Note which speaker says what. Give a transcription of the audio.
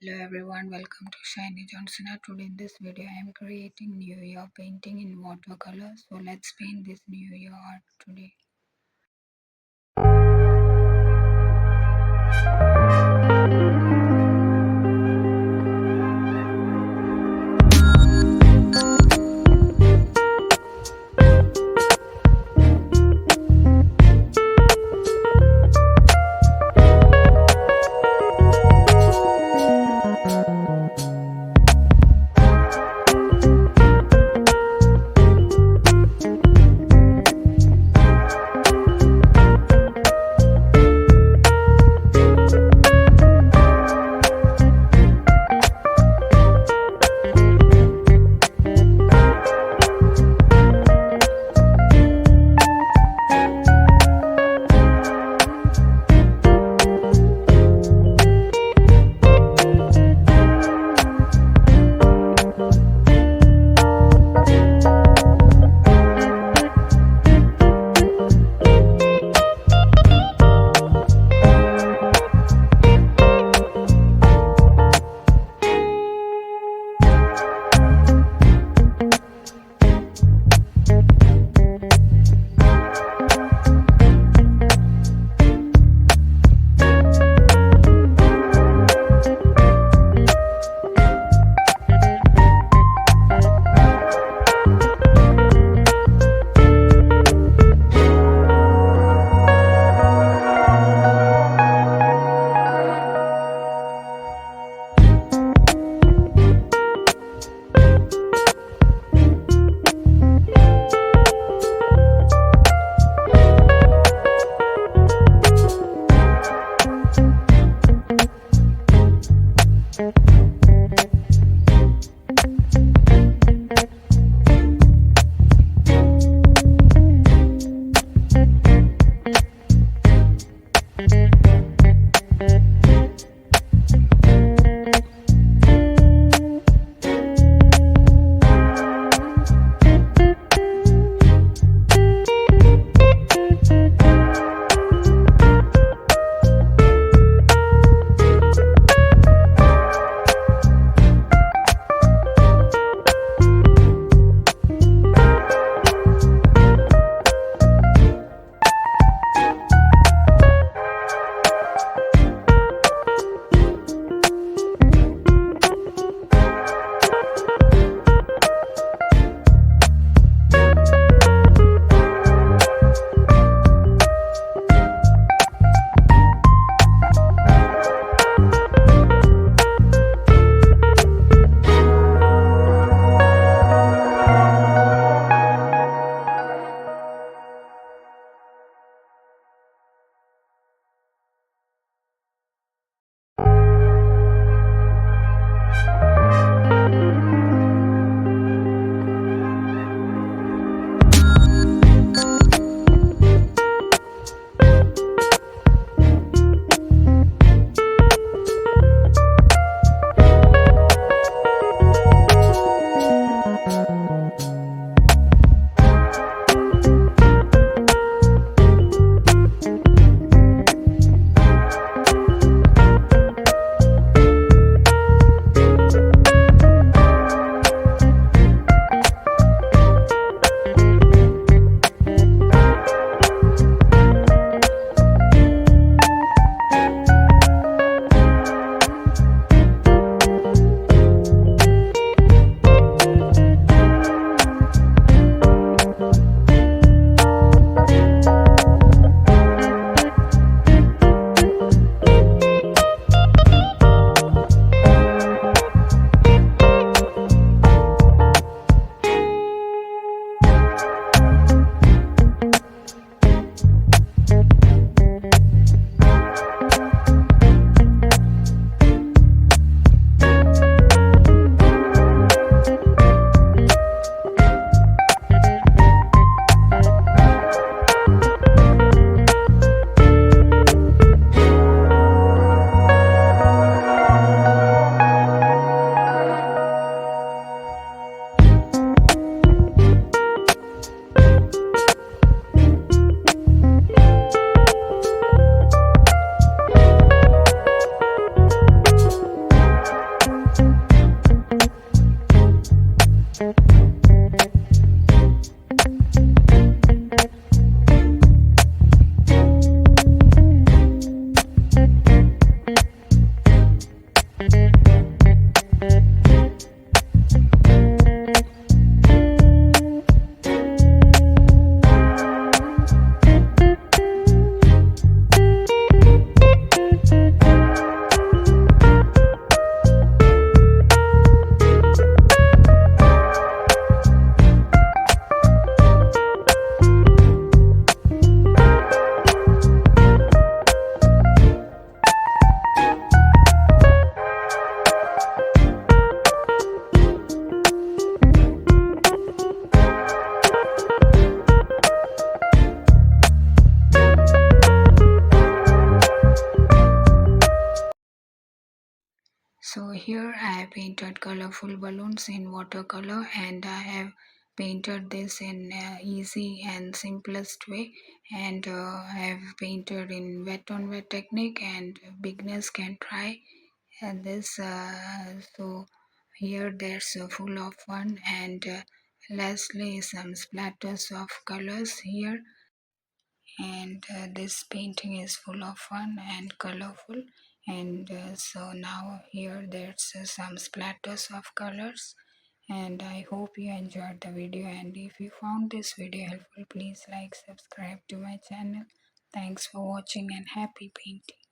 Speaker 1: Hello everyone, welcome to Shiny Johnson. Today in this video I am creating New Year painting in watercolor. So let's paint this New Year art today. So here I have painted colorful balloons in watercolor, and I have painted this in easy and simplest way, and I have painted in wet on wet technique, and beginners can try this. So here there's full of fun, and lastly some splatters of colors here, and this painting is full of fun and colorful. And so now here there's some splatters of colors, and I hope you enjoyed the video, and if you found this video helpful, please like, subscribe to my channel. Thanks for watching, and happy painting.